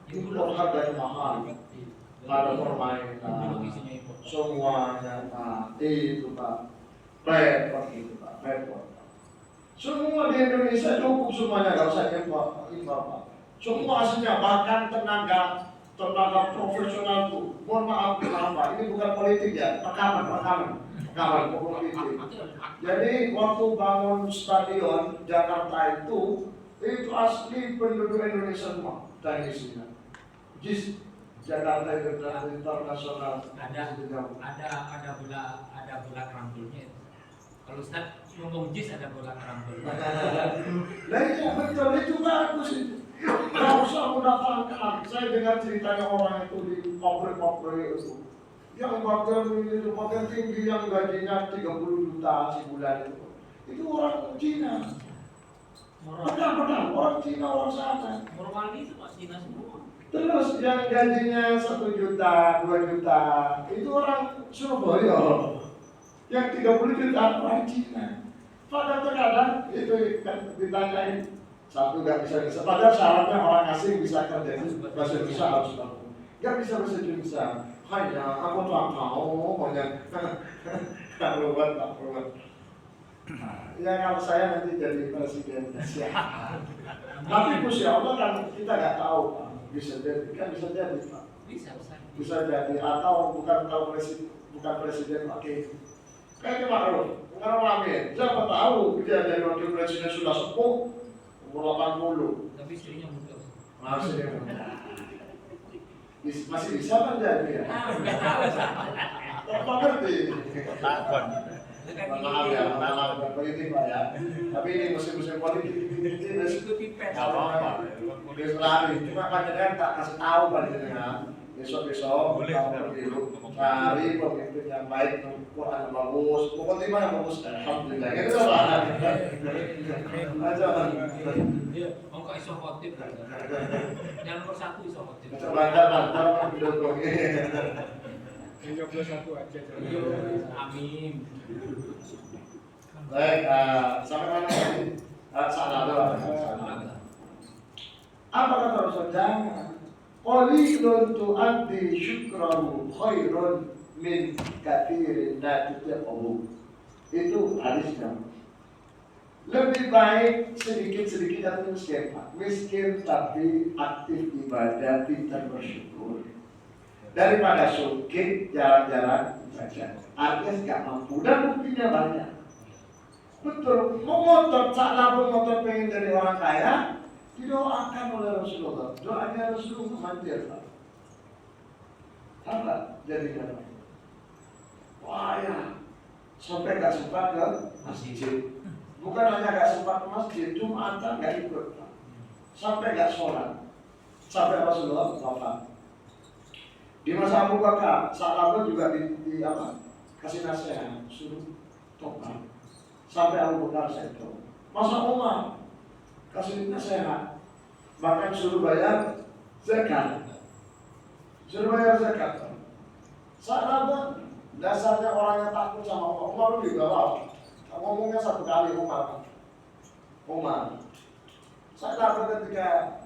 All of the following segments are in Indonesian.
impor harganya mahal, ada permainan, semuanya itu Pak, repot itu Pak, repot. Semua di Indonesia cukup semuanya, nggak usah impor Pak. Semua aslinya, bahkan tenaga profesional tuh, mohon maaf kenapa, ini bukan politik ya, rekaman politik. Jadi waktu bangun stadion Jakarta itu asli penduduk Indonesia semua dan isinya. JIS Jakarta Internasional ada bola kerambulnya. Kalau Ustaz ngomong JIS ada bola kerambul. Nah iya betul, itu bagus itu. Nggak usah mendatangkan. Saya dengar ceritanya orang itu di pabrik itu, yang bagian tinggi yang gajinya 30 juta sebulan itu orang Cina. Benar, orang Cina, orang sana. Normal itu Pak, Cina semua. Terus yang gajinya 1 juta, 2 juta, itu orang Surabaya. Yang 30 juta orang Cina. Padahal terkadang itu kan ditanyain, satu nggak bisa. Padahal syaratnya orang asing bisa kerja bahasa Indonesia harus tahu. Nggak bisa bahasa Indonesia. Hanya aku tak tahu, hanya kalau buat tak buat. Ya kalau saya nanti jadi presiden. Tapi Gusti Allah kan kita nggak tahu Pak. Bisa jadi Pak. Bisa jadi atau bukan presiden pakai kayak Ma'ruf, Amin. Siapa tahu dia dari wakil presiden sudah sepuh umur 80. Tapi istrinya muda. Masih bisa kan jadi ya? Enggak tahu. Apa ngerti? Takon. Maaf ya, politik Pak ya. Tapi ini musim politik ini Itu pipet. Gak apa-apa. lari. Cuma panjenengan tak kasih tahu panjenengan. Besok Boleh, kamu perlu cari pemimpin yang baik, Quran yang bagus, pokoknya yang bagus. Alhamdulillah. Itu apa? Aja. Kok iso khotib kan? Yang nomor 1 iso khotib. Mantap mendukung. 31 aja. Amin. Baik, sampai mana tadi? Salah. Apa kata Rasul? Jangan. Qalilun tu'addi syukrahu khairun min kathirin la tuti'uhu. Itu hadisnya. Lebih baik sedikit-sedikit atau miskin Pak. Miskin tapi aktif ibadah, pintar bersyukur, daripada sukit jarang-jarang baca. Artinya nggak mampu dan buktinya banyak. Betul, motor, salah pun motor pengen jadi orang kaya, didoakan oleh Rasulullah. Doanya Rasulullah mandir Pak. Apa jadinya? Wah ya, sampai nggak sempat ke masjid. Bukan hanya nggak sempat ke masjid, Jumatan nggak ikut Pak. Sampai nggak sholat. Sampai Rasulullah wafat. Di masa Abu Bakar, sahabat juga di kasih nasihat, suruh tobat. Sampai Abu Bakar seto. Masa Umar kasih nasihat, bahkan suruh bayar zakat. Sahabat dasarnya orang yang takut sama Umar. Umar juga lah. Ngomongnya satu kali Umar. Sahabat ketika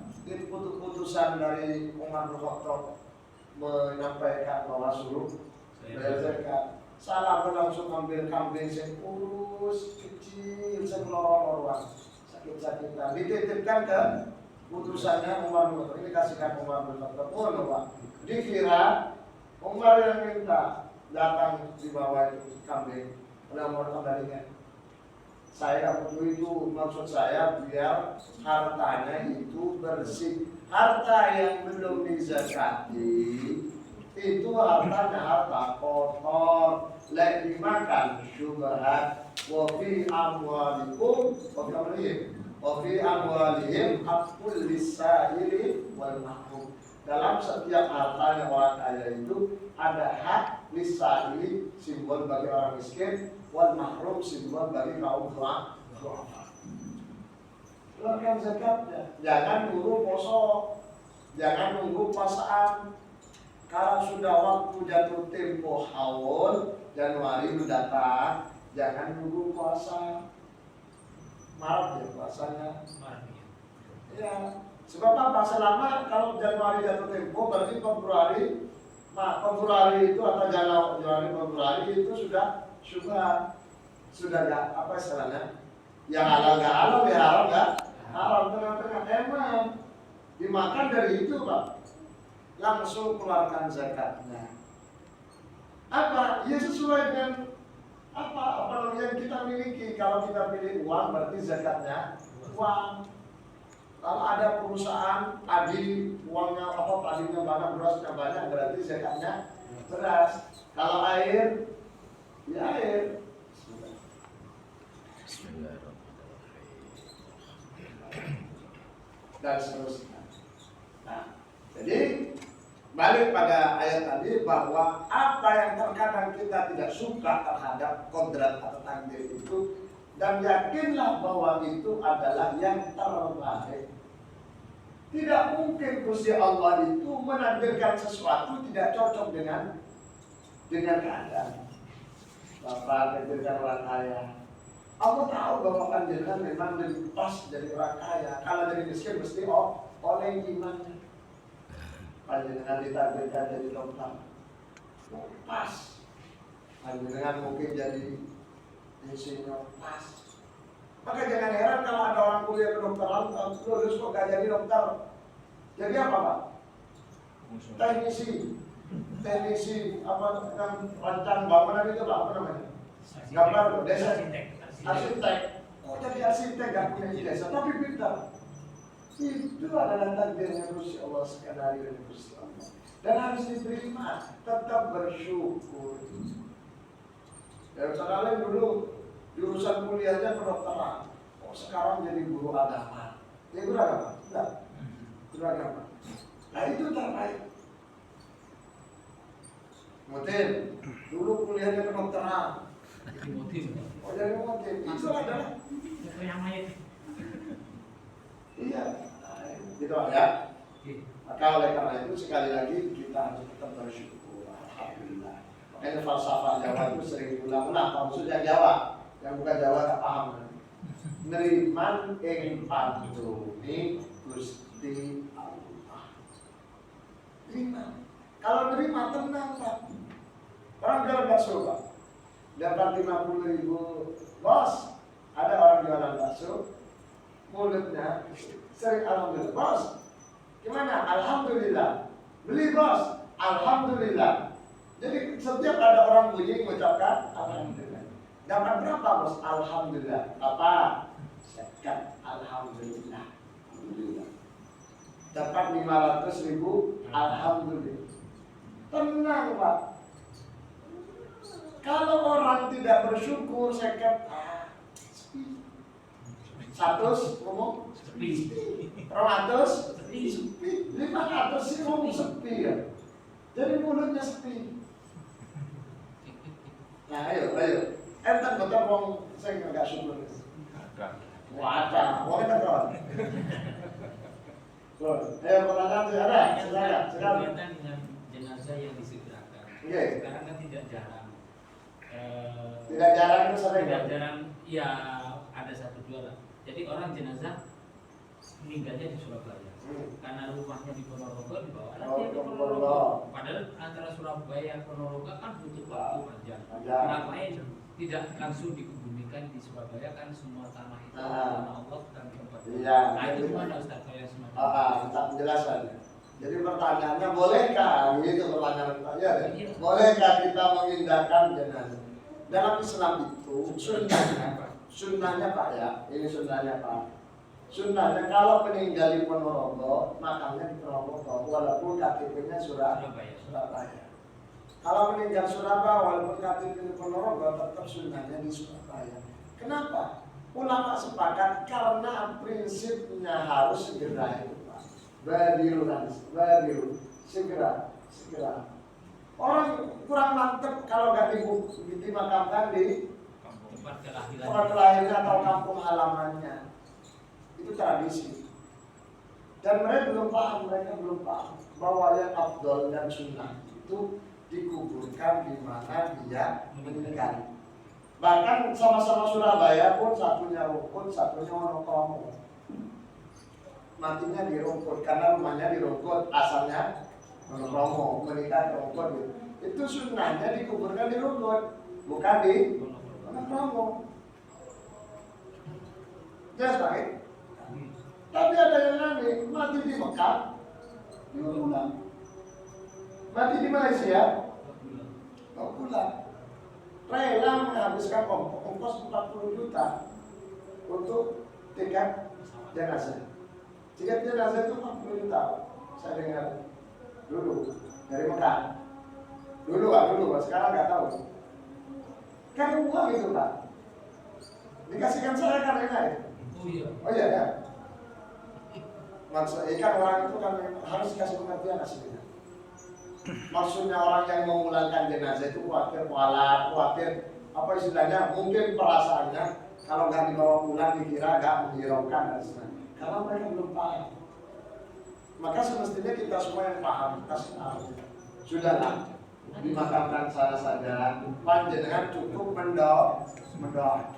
putusan dari Umar bin Khattab menyampaikan bahwa suruh bayar zakat. Salah langsung ambil kambing yang kurus, kecil, melorong-lorong, sakit-sakitan. Dititipkan ke putusannya Umar bin Khattab. Ini kasihkan Umar bin Khattab. Oh Pak, dikira Umar yang minta datang di bawah itu kambing. Udah mau kembalikan. Saya butuh itu, maksud saya biar hartanya itu bersih. Harta yang belum dizakati itu harta kotor, lek dimakan syubhat. Wa fi amwalikum wa fi amwalihim haqqul lis-sa'ili wal mahrum. Dalam setiap hartanya orang kaya itu ada hak lis-sa'ili, simbol bagi orang miskin, wal mahrum, simbol bagi kaum duafa. Keluarkan zakatnya. Jangan nunggu poso, jangan nunggu pasaan. Kalau sudah waktu jatuh tempo haul, Januari mendatang, jangan nunggu puasa. Maret ya puasanya. Maret. Ya, Sebab apa? Selama kalau Januari jatuh tempo, berarti Februari itu atau Februari itu sudah nggak apa istilahnya? Yang halal nggak halal, yang haram nggak haram. Tengah-tengah emang dimakan dari itu Pak. Langsung keluarkan zakatnya. Apa? Ya sesuai dengan apa yang kita miliki. Kalau kita pilih uang berarti zakatnya uang. Kalau ada perusahaan padi, uangnya padinya banyak, berasnya banyak, berarti zakatnya beras. Kalau air, ya air. Dan seterusnya. Nah, jadi balik pada ayat tadi bahwa apa yang terkadang kita tidak suka terhadap kodrat atau takdir itu, dan yakinlah bahwa itu adalah yang terbaik. Tidak mungkin Gusti Allah itu menakdirkan sesuatu tidak cocok dengan keadaan. Bapak takdirkan orang kaya. Allah tahu bahwa panjenengan memang lebih pas dari orang kaya. Kalau dari miskin mesti oleh imannya. Panjenengan ditakdirkan jadi dokter. Pas. Panjenengan mungkin jadi insinyur pas. Maka jangan heran kalau ada orang kuliah kedokteran, lulus kok gak jadi dokter. Jadi apa Pak? Teknisi apa yang rancang bangunan itu Pak, apa namanya? Gambar desa, arsitek. Oh jadi arsitek gak punya ijazah, tapi pintar. Itu adalah takdirnya Gusti Allah, skenario dari Gusti Allah. Dan harus diterima, tetap bersyukur. Dan sekalian dulu jurusan kuliahnya kedokteran, sekarang jadi guru agama. Ya guru agama? Enggak. Guru agama. Nah itu terbaik. Mutin, dulu kuliahnya kedokteran. Oh jadi mutin. Itu adalah yang lain. Iya. Gitu ya. Maka oleh karena itu sekali lagi kita harus tetap bersyukur. Alhamdulillah. Makanya falsafah Jawa itu sering ulang-ulang. Maksudnya Jawa. Yang bukan Jawa tak paham. Neriman ing pantuni Gusti Allah. Terima. Kalau nerima tenang Pak. Orang jualan bakso Pak, dapat 50.000. Bos, ada orang jualan bakso, mulutnya sering alhamdulillah. Bos, gimana? Alhamdulillah. Beli bos, alhamdulillah. Jadi setiap ada orang bunyi mengucapkan alhamdulillah. Dapat berapa bos? Alhamdulillah. Apa? Sekat. Alhamdulillah. Alhamdulillah. Dapat 500.000. Alhamdulillah. Tenang Pak. Kalau orang tidak bersyukur, sekat. Sepi. 100 ngomong sepi. 200 sepi. 500 sih ngomong sepi ya. Jadi mulutnya sepi. Nah ayo. Entar betul wong sing enggak syukur. Wadah, wong entar kawan. Ayo pertanyaan sih ada? Silakan. Dengan jenazah yang disegerakan. Iya. Sekarang kan tidak jarang. Tidak jarang itu sering. Tidak jarang. Ya ada 1-2 lah. Jadi orang jenazah meninggalnya di Surabaya. Karena rumahnya di Ponorogo dibawa lagi ke Ponorogo. Padahal antara Surabaya dan Ponorogo kan butuh waktu panjang. Ngapain tidak langsung dikebumikan di Surabaya, kan semua tanah itu tanah Allah dan tempat. Iya. Nah itu gimana Ustaz saya semacam? Minta penjelasannya. Jadi pertanyaannya, bolehkah? Itu pertanyaan saya. Bolehkah kita memindahkan jenazah? Dalam Islam itu sunnahnya Pak ya. Ini sunnahnya Pak. Sunnahnya kalau meninggal di Ponorogo, makamnya di Ponorogo, walaupun KTP-nya Surabaya. Kalau meninggal Surabaya, walaupun KTP di Ponorogo, tetap sunnahnya di Surabaya. Kenapa? Ulama sepakat karena prinsipnya harus segera itu Pak. Badiru, segera. Orang kurang mantep kalau nggak dimakamkan di tempat kelahiran atau kampung halamannya. Itu tradisi. Dan mereka belum paham bahwa yang afdol dan sunnah itu dikuburkan di mana dia meninggal. Bahkan sama-sama Surabaya pun satunya Rukun, satunya Wonokromo. matinya di Rungkut karena rumahnya di Rungkut, asalnya Romo, menikah di Rungkut gitu. Itu sunnahnya dikuburkan di Rungkut, bukan di Romo. Jelas baik. Tapi ada yang aneh, mati di Mekah, diulang. Mati di Malaysia, mau pulang. Rela menghabiskan ongkos 40 juta untuk tiket jenazah. Tiket jenazah itu 40 juta, saya dengar dulu dari Mekah. Dulu, sekarang nggak tahu. Kan uang itu Pak, dikasihkan saya kan enak ya. Oh iya ya. Maksudnya kan orang itu kan harus dikasih pengertian aslinya. Maksudnya orang yang memulangkan jenazah itu khawatir apa istilahnya, mungkin perasaannya kalau nggak dibawa pulang dikira nggak menghiraukan dan sebagainya. Karena mereka belum paham. Maka semestinya kita semua yang paham kasih tahu. Sudahlah, dimakamkan sana saja. Panjenengan cukup mendoakan.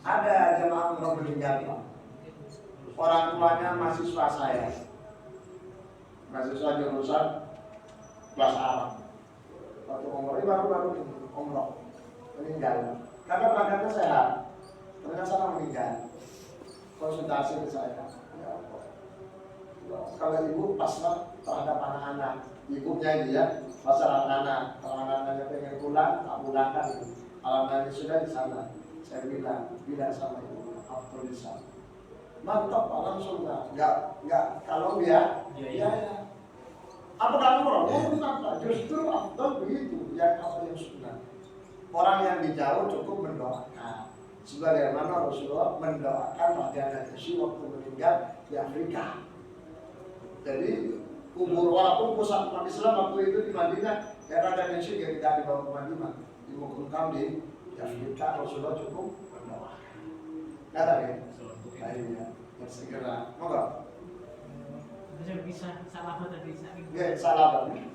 Ada jemaah umroh meninggal Pak. Orang tuanya mahasiswa saya, mahasiswa jurusan bahasa Arab. Waktu umroh ini baru umroh meninggal. Karena berangkatnya sehat, ternyata sana meninggal. Konsultasi ke saya. Ya Allah. Kalau ibu pasrah terhadap anak-anak, ibunya dia pasrah anak-anak. Kalau anak-anaknya pengen pulang, tak pulangkan itu. Kalau anaknya sudah di sana, saya bilang sama ibu, Abdul di sana. Mantap Pak, langsung nggak kalau dia ya. Apa kamu orang? Oh bukan Pak, justru Abdul begitu, yang apa yang sunnah. Orang yang di jauh cukup mendoakan. Sebagaimana Rasulullah mendoakan Raja Najasyi waktu meninggal di Afrika. Jadi kubur walaupun pusat umat Islam waktu itu di Madinah, Raja Najasyi tidak dibawa ke Madinah, dimakamkan di Afrika. Rasulullah cukup mendoakan. Kata ya. Akhirnya bersegera, moga. Bisa salah tadi saya. Ya salah banget.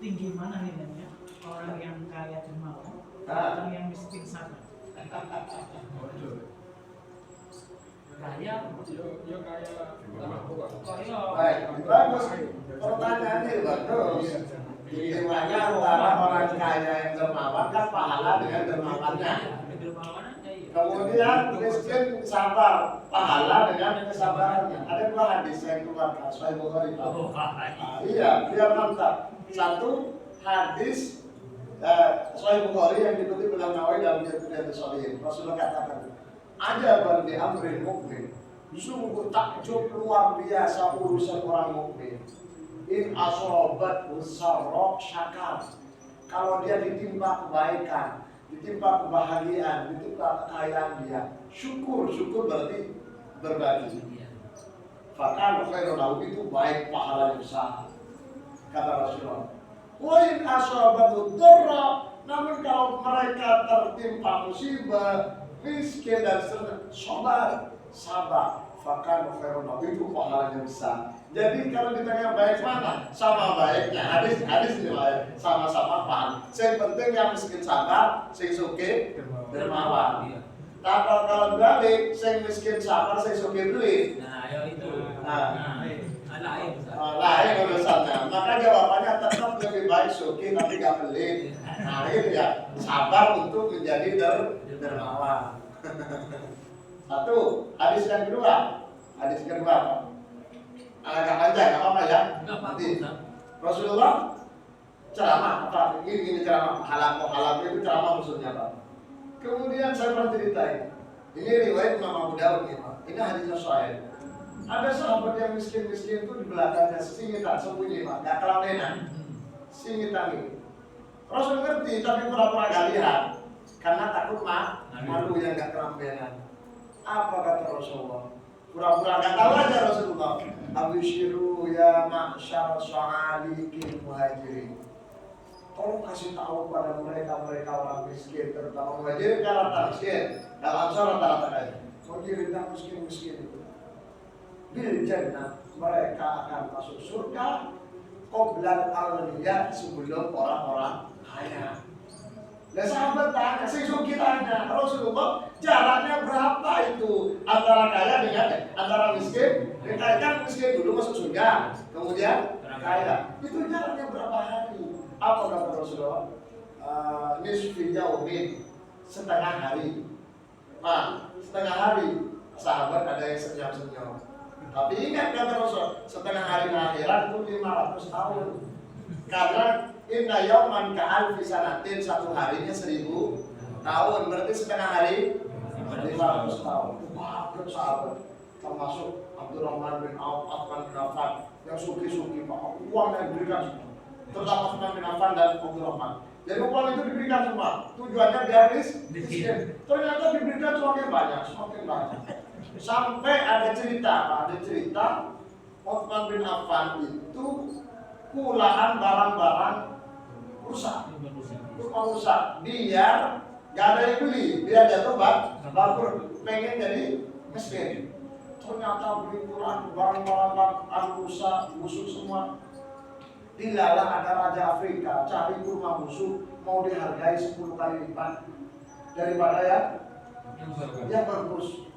Tinggi mana nilainya orang yang kaya dermawan, orang yang miskin sabar? Kaya, Baik, bagus. Pertanyaannya bagus. Gimana antara orang kaya yang dermawan kan pahala dengan dermawannya. Kemudian miskin sabar, pahala dengan kesabarannya. Ada dua hadis yang keluarkan, Sahih Bukhari. Iya, biar mantap. Satu hadis Sahih Bukhari yang dikutip Imam Nawawi dalam Riyadhus Shalihin. Rasulullah katakan, "Ajaban bi amril mukmin." Sungguh takjub luar biasa urusan orang mukmin. In asobat usarok syakar. Kalau dia ditimpa kebaikan, ditimpa kebahagiaan, ditimpa kekayaan dia, syukur berarti berbagi. Fakal khairun lahu, itu baik, pahalanya besar. Kata Rasulullah. Wa in asabatu dharra, namun kalau mereka tertimpa musibah, miskin dan seterusnya, sabar. Fakal khairun lahu, itu pahalanya besar. Jadi kalau ditanya baik mana? Sama baiknya. Hadis ini baik. Sama-sama paham. Yang penting yang miskin sabar, sing suke dermawan. Kalau balik, sing miskin sabar, sing suke beli. Nah, ayo itu. Lain urusannya. Maka jawabannya tetap lebih baik suke tapi gak pelit. Nah itu ya, sabar untuk menjadi dermawan. Satu, hadis yang kedua. Agak panjang, nggak apa-apa ya. Nanti Rasulullah ceramah apa? Gini ceramah, halal itu ceramah maksudnya Pak. Kemudian saya pernah ceritain. Ini riwayat Imam Abu Dawud nih Pak. Ini hadisnya sahih. Ada sahabat yang miskin itu di belakangnya singitan sembunyi Pak, nggak kelamenan. Singitan ini. Rasul ngerti tapi pura-pura gak lihat karena takut malu yang nggak kelamenan. Apa kata Rasulullah? Pura-pura nggak tahu aja Rasulullah. Abishiru ya ma'syar sa'alikin muhajirin. Tolong kasih tahu pada mereka orang miskin, terutama muhajirin kan rata miskin, dalam Ansar rata-rata kaya. Muhajirin dan miskin itu. Bil jannah, mereka akan masuk surga qoblal al-ghniya, sebelum orang-orang kaya. Nah sahabat tanya, si Suki tanya, Rasulullah jaraknya berapa itu antara kaya dengan antara miskin? Kan miskin dulu masuk surga, kemudian kaya. Itu jaraknya berapa hari? Apa kata Rasulullah? Nisfi yaumin, setengah hari. Nah, setengah hari. Sahabat ada yang senyum-senyum. Tapi ingat kata Rasul, setengah hari akhirat itu 500 tahun. Karena inna yauman ka'alfi sanatin, satu harinya 1000 tahun. Berarti setengah hari 500 tahun. Banyak sahabat, termasuk Abdurrahman bin Auf, Utsman bin Affan, yang suki-suki, uang yang diberikan semua. Terutama Utsman bin Affan dan Abdurrahman. Jadi uang itu diberikan semua. Tujuannya biar miskin. Ternyata diberikan semakin banyak. Sampai ada cerita Utsman bin Affan itu pulaan barang-barang rusak, biar gak ada yang beli, biar jatuh bangkrut, pengen jadi miskin. Ternyata beli pulaan barang-barang rusak, busuk semua. Dilalah ada raja Afrika cari kurma busuk, mau dihargai 10 kali lipat daripada yang bagus.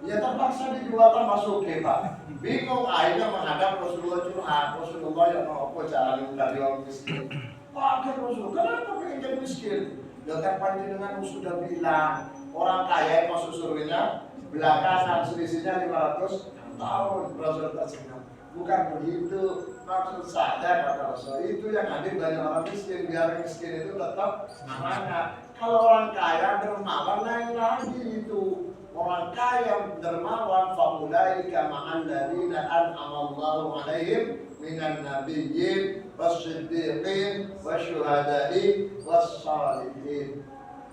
Ya terpaksa dijual tambah suke Pak. Bingung akhirnya menghadap Rasulullah curhat. Rasulullah yang mau apa cara dari orang miskin. Pakai Rasul, kenapa pengen jadi miskin? Ya kan panjenengan sudah bilang orang kaya masuk surganya belakangan, selisihnya 500 tahun. Rasul tersenyum. Bukan begitu. Maksud saya kata Rasul, itu yang hadir banyak orang miskin. Biar miskin itu tetap semangat. Kalau orang kaya dermawan lain lagi itu. Orang kaya dermawan faulaika ma'al ladzina an'ama Allahu 'alaihim minan nabiyyin was-siddiqin wasyuhada'i was-shalihin.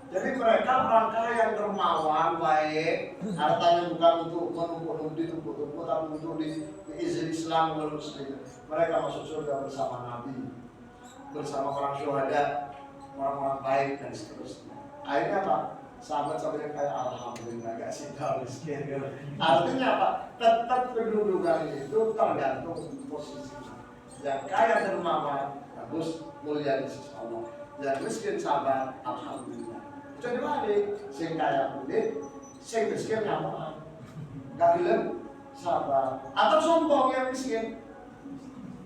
Jadi mereka orang kaya yang dermawan, baik, hartanya bukan untuk menumpuk ditumpuk-tumpuk, tapi untuk diizin Islam dan Muslim. Mereka masuk surga bersama Nabi, bersama orang syuhada, orang-orang baik dan seterusnya. Akhirnya apa? Sahabat-sahabat yang kaya alhamdulillah gak sida miskin. Artinya apa? Tetap kedudukan itu tergantung posisi. Yang kaya dermawan bagus, mulia di sisi Allah. Yang miskin sabar alhamdulillah. Jadi balik, sing kaya kulit, sing miskin nyaman. Gak bilang sabar. Atau sombong yang miskin.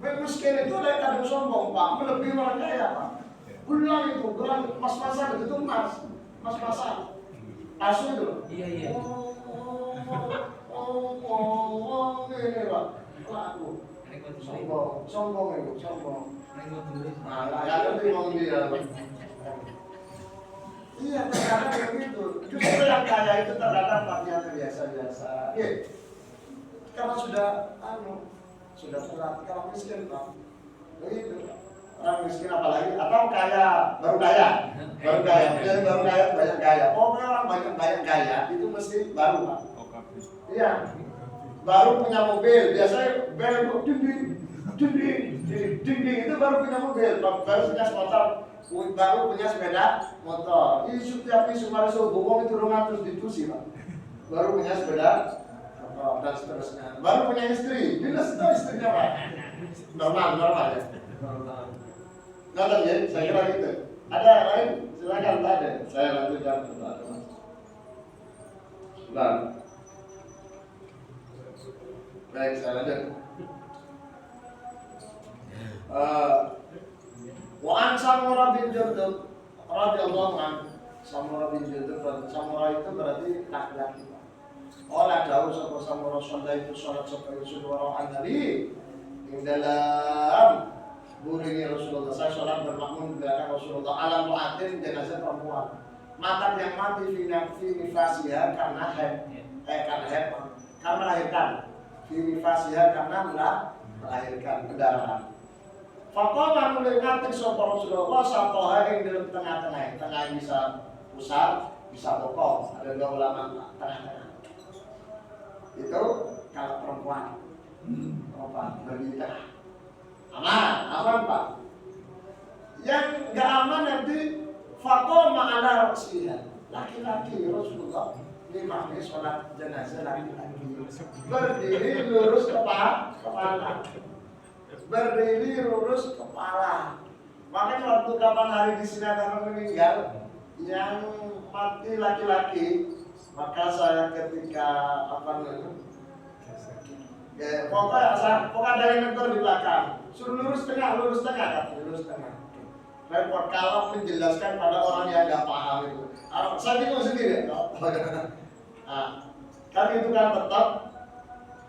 Miskin itu ada kadang sombong Pak, melebihi orang kaya Pak. Bulan itu, bulan mas-masan itu emas. Mas-masan asu itu iya ini Pak laku sombong itu nah gak ngerti ngomong dia iya terkadang begitu justru yang kaya itu terkadang pakaiannya biasa-biasa karena sudah telat. Kalau miskin Pak begitu. Orang miskin apalagi, atau kaya, baru kaya, banyak gaya. Pokoknya orang banyak gaya itu mesti baru Pak. Iya, baru punya mobil. Biasanya bel dinding itu baru punya mobil. Baru punya motor, baru punya sepeda motor. Isu tiap isu marisu bukong itu 200 ditusi Pak. Baru punya sepeda motor dan seterusnya. Baru punya istri, dinas itu istrinya Pak. Normal ya. Nonton ya, saya kira gitu. Ada yang lain? Silakan tanya. Saya lanjutkan. Baik, saya lanjut. Wa an Samurah bin Jundub radhiyallahu anhu. Samurah bin Jundub, Samurah itu berarti laki-laki. Olah jauh sapa Samurah sholat itu sholat sapa Yusuf wa Nabi. Di dalam buringi Rasulullah, saya sholat bermakmum di belakang Rasulullah. Alam mu'atin jenazah perempuan. Mata yang mati fi nifasiha karena melahirkan. Fi nifasiha karena melahirkan pendarahan. Faqala mulai ngatik sapa Rasulullah satoha yang di tengah bisa pusat, bisa bokong. Ada dua ulama tengah-tengah. Itu kalau perempuan berdiri tengah. Aman Pak. Yang nggak aman nanti fakoma ala rasulillah. Laki-laki Rasulullah imamnya sholat jenazah laki-laki berdiri lurus kepala. Berdiri lurus kepala. Makanya waktu kapan hari di sini akan meninggal, yang mati laki-laki, maka saya ketika pokoknya ada yang nonton di belakang, suruh lurus tengah, lurus tengah. Repot kalau menjelaskan pada orang yang nggak paham itu. Saya bingung sendiri. Kan itu kan tetap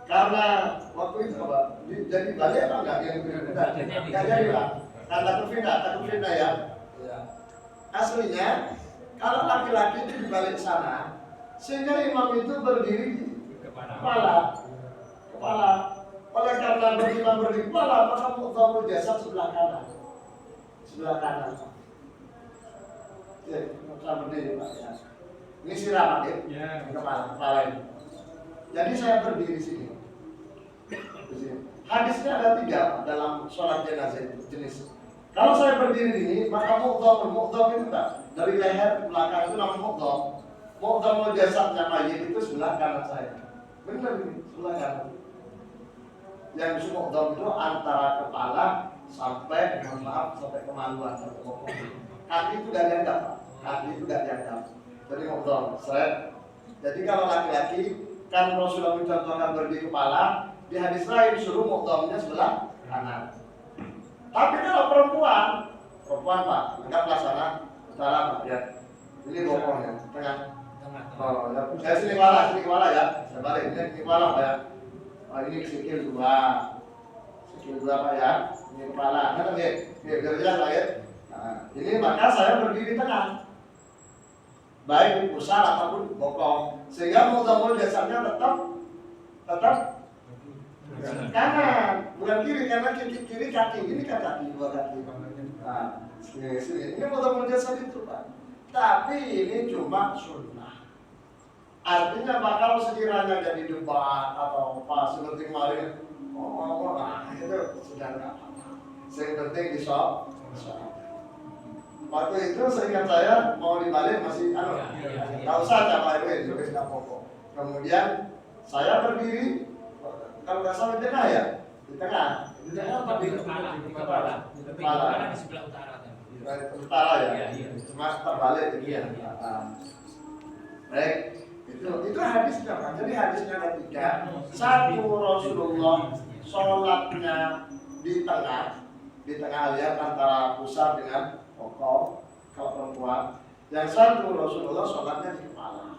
karena waktu itu apa? Jadi balik apa enggak yang nggak jadi lah. Kan takut fitnah ya. Aslinya kalau laki-laki itu di balik sana, sehingga imam itu berdiri di kepala. Oleh karena berimam berdiri kepala, maka muqtamul jasad sebelah kanan. Ya, muqtamul berdiri Pak ya. Ini sirah Pak ya. Kepala ini. Jadi saya berdiri sini. Hadisnya ada 3 Pak, dalam sholat jenazah itu jenis. Kalau saya berdiri ini, maka muqtam itu Pak, dari leher ke belakang itu namanya muqtam. Muqtamul jasadnya mayit itu sebelah kanan saya. Benar ini, sebelah kanan. Yang muqtam itu antara kepala sampai kemaluan sampai bokong. Kaki itu tidak dianggap Pak. Jadi muqtam. Jadi kalau laki-laki kan Rasulullah mencontohkan berdiri kepala, di hadis lain suruh muqtamnya sebelah kanan. Tapi kalau perempuan Pak, anggaplah sana utara Pak ya. Ini bokongnya, tengah. Oh, ya. Saya sini kepala ya. Saya balik ini kepala Pak ya. Oh, ini sikil 2 Pak ya. Ini kepala. Kan nggih? Biar jelas Pak ya. Nah, ini maka saya berdiri tengah. Baik pusar ataupun bokong. Sehingga muqtamul jasadnya tetap kanan, bukan kiri, karena kiri kaki, ini kan kaki, 2 kaki. Nah, sini. Ini muqtamul jasad itu Pak. Tapi ini cuma sunnah. Artinya Pak, kalau sekiranya jadi debat atau apa seperti kemarin, itu sudah nggak apa-apa. Yang penting di shop. Waktu itu seingat saya mau dibalik masih nggak usah Pak RW, juga tidak pokok. Kemudian saya berdiri. Kalau nggak salah di tengah ya? Di tengah apa? Di kepala di sebelah utara ya? Cuma terbalik gitu ya? Baik, itu hadisnya kan? Jadi hadisnya ada 3. Satu, Rasulullah sholatnya di tengah alias antara pusar dengan bokong kalau perempuan. Yang satu, Rasulullah sholatnya di kepala.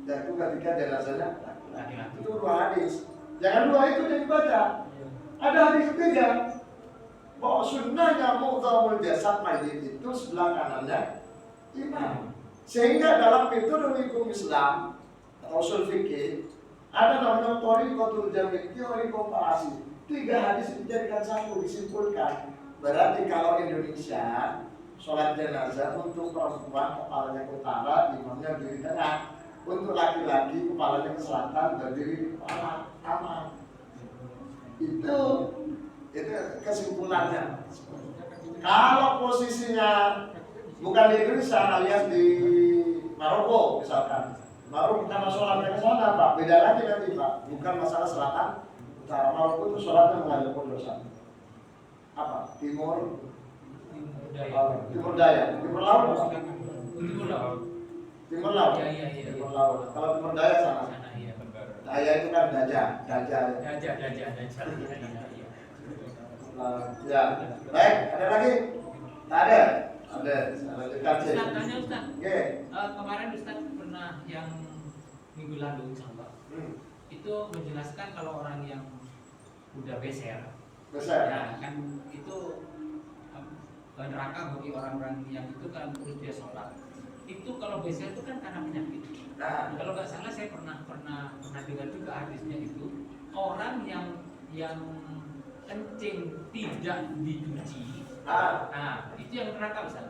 Dan itu ketika jenazahnya laki-laki. Itu 2 hadis. Jangan 2 itu yang dibaca. Ada hadis 3 bahwa sunnahnya muqtamul jasad mayit itu sebelah kanannya imam. Sehingga dalam metode hukum Islam atau usul fikih ada namanya thariqatul jami', teori komparasi. 3 hadis dijadikan satu, disimpulkan. Berarti kalau Indonesia sholat jenazah untuk perempuan kepalanya ke utara, imamnya berdiri tengah. Untuk laki-laki kepalanya ke selatan, berdiri di kepala kanan. Itu kesimpulannya. Kalau posisinya bukan di Indonesia alias di Maroko misalkan, Maroko karena sholatnya ke sana Pak, beda lagi nanti Pak. Bukan masalah selatan, utara. Maroko itu sholatnya menghadap dosa. Apa? Timur Daya, Timur Laut. Timur Laut. Timur Laut. Kalau Timur Daya sana. Daya itu kan Dajah. Ya. Baik, ada lagi? Ada. Ustaz, tanya Ustaz. Kemarin Ustaz pernah yang minggu lalu insyaallah. Itu menjelaskan kalau orang yang udah beser. Ya, kan itu neraka bagi orang-orang yang itu kan terus dia sholat. Itu kalau beser itu kan karena penyakit. Nah, kalau nggak salah saya pernah dengar juga hadisnya itu orang yang kencing tidak dicuci. Nah, itu yang neraka Ustaz.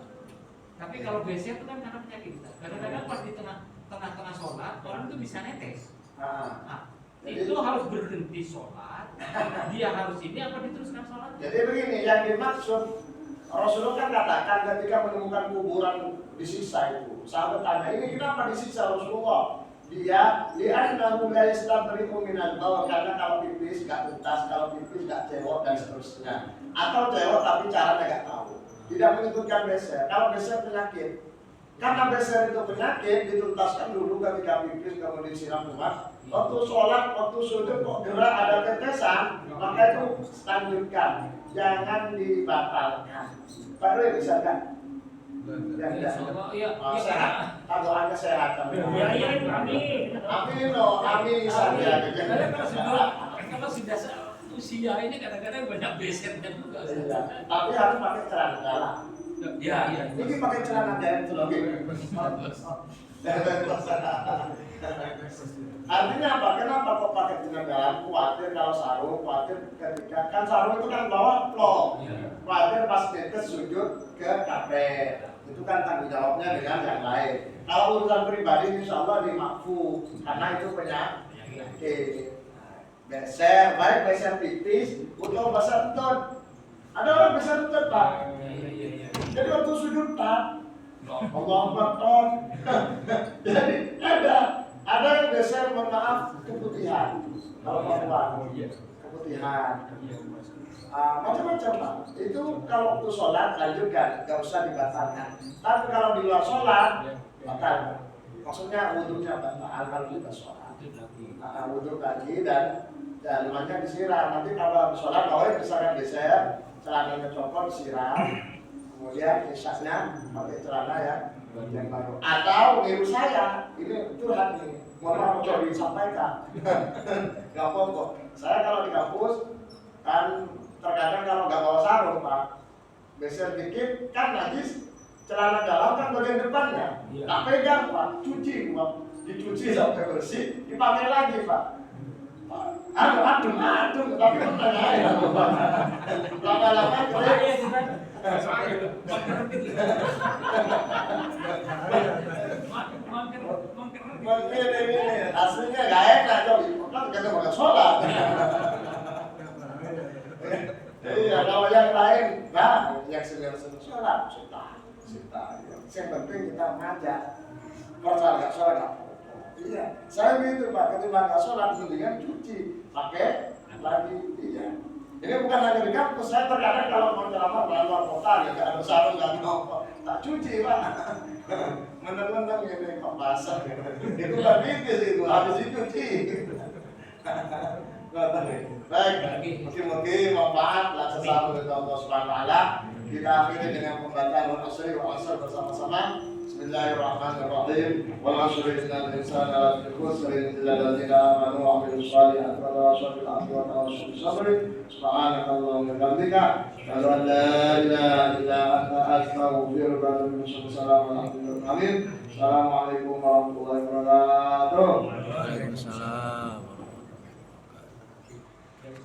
Tapi kalau beser itu kan karena penyakit Ustaz. Kadang-kadang pas di tengah-tengah sholat orang itu bisa netes. Nah, itu harus berhenti sholat. Dia harus ini apa diteruskan sholat? Jadi begini, yang dimaksud Rasulullah kan katakan ketika menemukan kuburan disiksa itu, sahabat tanya, ini kenapa disiksa Rasulullah? Dia li'annahu la yastabri'u minal bawl, karena kalau pipis gak tuntas, kalau pipis gak cewek dan seterusnya. Atau cewek tapi caranya gak tahu. Tidak menyebutkan beser. Kalau beser penyakit, Karena beser itu penyakit, dituntaskan dulu ketika pipis kemudian disiram umat. Waktu sholat, waktu sujud kok gerak ada tetesan, maka itu lanjutkan, jangan dibatalkan. Pak Rui bisa kan? Iya, Sehat, doanya sehat. Amin loh, amin saja. Kalau sudah usia ini kadang-kadang banyak besernya juga. Tapi harus pakai celana dalam. Iya. Ini pakai celana dalam itu loh. Artinya apa? Kenapa kok pakai celana dalam? Khawatir kalau sarung, khawatir ketika kan sarung itu kan bawa plong. Khawatir pas netes sujud ke kapet. Itu kan tanggung jawabnya dengan yang lain. Kalau urusan pribadi insya Allah dimakfu karena itu penyakit. Beser, baik beser pipis, atau beser entut. Ada orang beser entut Pak. Jadi waktu sujud Pak, Allah Akbar. Jadi ada yang beser, mohon maaf, keputihan. Kalau perempuan, keputihan. Macam-macam Pak. Itu kalau waktu sholat lanjutkan, nggak usah dibatalkan. Tapi kalau di luar sholat, batal. Maksudnya wudhunya batal kalau kita sholat. Wudhu lagi dan lumayan disiram. Nanti kalau habis sholat, kalau misalkan geser, celananya copot disiram. Kemudian isaknya pakai celana yang baru. Atau niru saya, ini curhat nih. Mohon maaf coba disampaikan. Gak apa-apa. Saya kalau di kampus kan terkadang kalau nggak bawa sarung Pak, beser dikit kan najis, celana dalam kan bagian depannya, tak pegang Pak, cuci Pak, dicuci sampai bersih, dipakai lagi Pak. Aduh, tapi pertanyaan Pak, lama-lama kering. Mungkin ini aslinya nggak enak, kan kita makan sholat. Iya, kalau yang lain, nah, yang senior-senior sholat, sita. Yang penting kita ngajak. Kalau nggak sholat, nggak apa-apa. Iya, saya begitu Pak, ketika nggak sholat, mendingan cuci, pakai lagi. Iya. Ini bukan hanya di kampus, saya terkadang kalau mau ceramah luar kota, ya nggak ada sarung, nggak mau, tak cuci Pak. Menang-menang ini kok basah. Itu kan pipis itu, habis dicuci. Baik, mungkin manfaat lah sesama dari Allah Subhanahu Wa Taala. Kita akhiri dengan pembacaan doa wa asar bersama-sama. Bismillahirrahmanirrahim. Wa asri innal insana lafi khusr illa alladziina aamanu wa 'amilus shalihati wa tawassaw bil haqqi wa tawassaw bis sabr. Subhanakallahumma wa bihamdika, asyhadu an la ilaha illa anta, astaghfiruka wa atubu ilaik. Assalamualaikum warahmatullahi wabarakatuh. Waalaikumsalam.